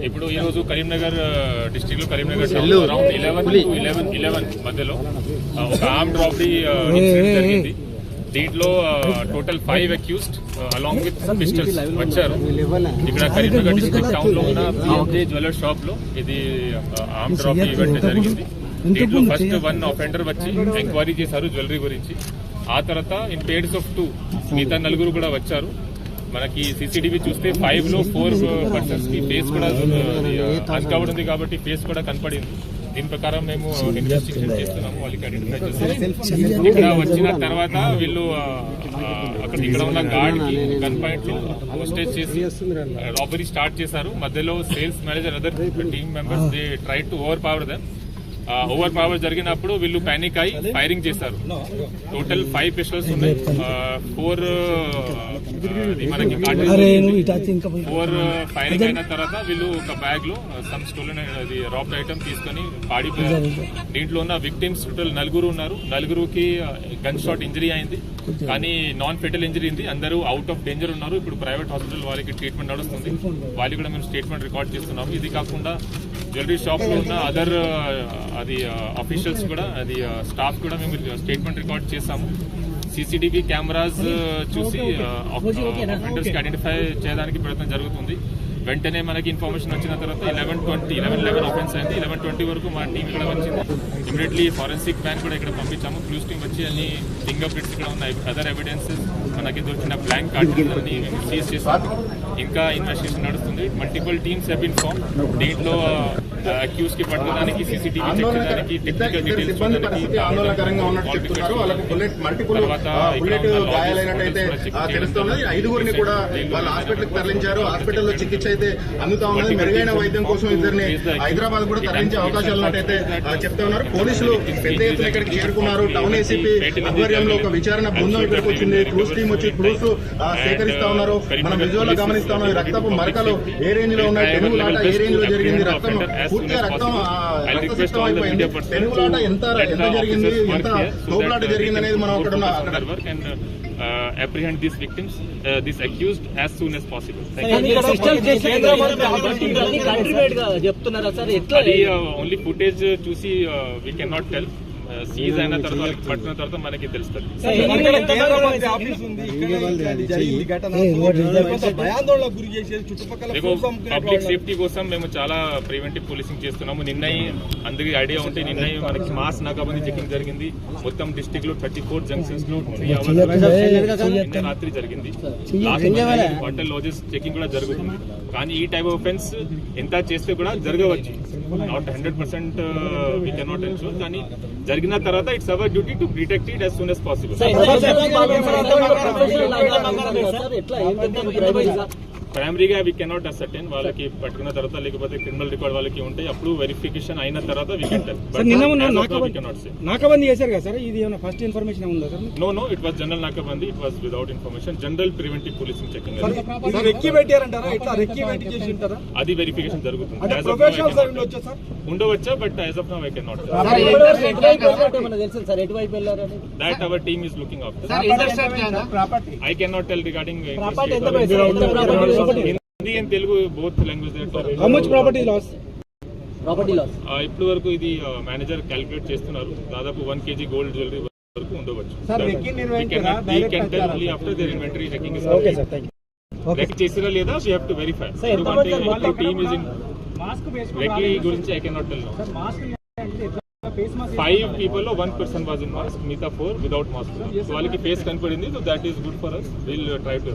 ఇప్పుడు ఈ రోజు కరీంనగర్ డిస్ట్రిక్ట్ లో కరీంనగర్ టౌన్ అరౌండ్ 11 మధ్యలో ఒక ఆర్మ్డ్ రాబరీ జరిగింది. దీంట్లో total 5 accused along with pistols వచ్చారు. ఇక్కడ కరీంనగర్ డిస్ట్రిక్ట్ టౌన్ లో ఉన్న పిఎంజే జ్యువెలర్ షాప్ లో ఇది ఆర్మ్డ్ రాబరీ ఈవెంట్ జరిగింది. దీంట్లో ఫస్ట్ 1 అఫెండర్ వచ్చి ఎంక్వైరీ చేశారు జ్యువెలరీ గురించి. ఆ తర్వాత ఇన్ పేర్స్ ఆఫ్ 2 మిగతా 4 కూడా వచ్చారు. మనకి సీసీటీవీ చూస్తే 5 లో 4 పర్సన్స్ కి ఫేస్ కూడా అన్కవర్డ్ ఉంది కాబట్టి ఫేస్ కూడా కనపడింది. దీని ప్రకారం మేము ఇన్వెస్టిగేషన్ చేస్తున్నాము. వాళ్ళకి ఐడెంటిఫై చేస్తాము. ఇక్కడ వచ్చిన తర్వాత వీళ్ళు ఇక్కడ ఉన్న గార్డ్ కి గన్ పాయింట్ లో హోస్టేజ్ చేసి రాబరీ స్టార్ట్ చేశారు. మధ్యలో sales manager other team members they try to over power them. Over power జరిగినప్పుడు వీళ్ళు పానిక్ అయి ఫైరింగ్ చేశారు. టోటల్ 5 పిస్టల్స్ ఉన్నాయి. 4 మనకి 4 ఫైరింగ్ అయిన తర్వాత వీళ్ళు ఒక బ్యాగ్ లో సమ్ స్టోలెన్ రాబ్డ్ ఐటమ్ తీసుకుని పాడిపోయారు. దీంట్లో ఉన్న విక్టిమ్స్ టోటల్ 4 ఉన్నారు. 4కి గన్ షాట్ ఇంజరీ అయింది, కానీ నాన్ ఫెటల్ ఇంజరీ ఉంది. అందరూ అవుట్ ఆఫ్ డేంజర్ ఉన్నారు. ఇప్పుడు ప్రైవేట్ హాస్పిటల్ వాళ్ళకి ట్రీట్మెంట్ నడుస్తుంది. వాళ్ళు కూడా మేము స్టేట్మెంట్ రికార్డ్ చేస్తున్నాము. ఇది కాకుండా జ్యువెలరీ షాప్ లో ఉన్న అదర్ అది అఫీషియల్స్ కూడా అది స్టాఫ్ కూడా మేము స్టేట్మెంట్ రికార్డ్ చేశాము. సీసీటీవీ కెమెరాస్ చూసి అఫెండర్స్ కి ఐడెంటిఫై చేయడానికి ప్రయత్నం జరుగుతుంది. వెంటనే మనకి ఇన్ఫర్మేషన్ వచ్చిన తర్వాత 11 అఫెన్స్ అయింది. 11:20 వరకు మా టీం ఇక్కడ వచ్చింది. ఇమీడియట్లీ ఫారెన్సిక్ బ్యాంక్ కూడా ఇక్కడ పంపించాము. క్లూస్ టీం వచ్చి అన్ని ఫింగర్ ప్రింట్స్ ఇక్కడ ఉన్న అదర్ ఎవిడెన్సెస్ మనకి దొరికిన బ్లాంక్ కార్డ్ అన్ని సీజ్ చేశాము. ఇంకా ఇన్వెస్టిగేషన్ నడుస్తుంది. Multiple teams have been form. దీంట్లో అక్యూజ్ కి పట్టుకోవడానికి, సీసీటీవీ చెక్ చేయడానికి, టెక్నికల్ డీటెయిల్స్ హాస్పిటల్లో చికిత్స అయితే అందుతా ఉన్నది. మెరుగైన వైద్యం కోసం ఇద్దరిని హైదరాబాద్ కూడా తరలించే అవకాశాలు ఉన్నట్టయితే చెప్తా ఉన్నారు. పోలీసులు పెద్ద ఎత్తున ఇక్కడికి చేరుకున్నారు. టౌన్ ఏసీపీ ఆధ్వర్యంలో ఒక విచారణ బృందం ఇక్కడికి వచ్చింది. క్లూస్ టీం వచ్చి క్లూస్ సేకరిస్తా ఉన్నారు. మనం విజువల్ లో గమనిస్తా ఉన్నాం. రక్తపు మరకలు ఏ రేంజ్ లో ఉన్నాయి, పెనుగులాట ఏ రేంజ్ లో జరిగింది, రక్తం పూర్తిగా రక్తసిష్టం అయిపోయింది. పెనుగులాట ఎంత జరిగింది, ఎంత తోపులాట జరిగింది అనేది మనం అక్కడ apprehend these victims, these accused as soon as possible. Only footage చూసి we cannot tell. సీజ్ అయిన తర్వాత పట్టిన తర్వాత మనకి తెలుస్తుంది. పబ్లిక్ సేఫ్టీ కోసం మేము చాలా ప్రివెంటివ్ పోలీసింగ్ చేస్తున్నాము. నిన్నయి అందరికి ఐడియా ఉంటే నిన్నయి మనకి మాస్ నాకాబందీ చెకింగ్ జరిగింది. మొత్తం డిస్ట్రిక్ట్ లో 34 జంక్షన్స్ లో 3 అవర్స్ రాత్రి జరిగింది. హోటల్ లాడ్జెస్ చెకింగ్ కూడా జరుగుతుంది. కానీ ఈ టైప్ ఆఫ్ అఫెన్స్ ఎంత చేస్తే కూడా జరగవచ్చు. నాట్ 100% వీ కెనాట్ ఎన్షూర్, కానీ జరిగిన తర్వాత it's our duty to detect it as soon as possible. ప్రైమరీగా వీ కెనాట్ అసర్టైన్. వాళ్ళకి పట్టుకున్న తర్వాత లేకపోతే క్రిమినల్ రికార్డ్ వాళ్ళకి ఉంటాయి. అప్పుడు వెరిఫికేషన్ అయిన తర్వాత వీ కెన్ టెల్. నాకాబందీ చేశారు కదా సార్, ఇది ఏమైనా ఫస్ట్ ఇన్ఫర్మేషన్ ఉందా sir? No, it was general nakabandi. It was without information. General preventive policing checking. అది వెరిఫికేషన్ జరుగుతుంది. ఉండవచ్చా, but as of now I cannot. That our team is looking after. I cannot tell regarding Hindi and Telugu both languages. How much property loss? ఇప్పుడు వరకు ఇది manager calculate చేస్తున్నారు. దాదాపు 1 kg gold jewellery వరకు ఉండవచ్చు. After their inventory checking is రెక్ చేసిరా లేదా we have to verify. ఎందుకంటే టీమ్ ఇస్ ఇన్ రెక్లీ గురించి I cannot tell now. 5 people లో 1 person was in mask, మిగతా 4 without mask. సో వాళ్ళకి ఫేస్ కనపడింది. So that is good for us. We'll try to.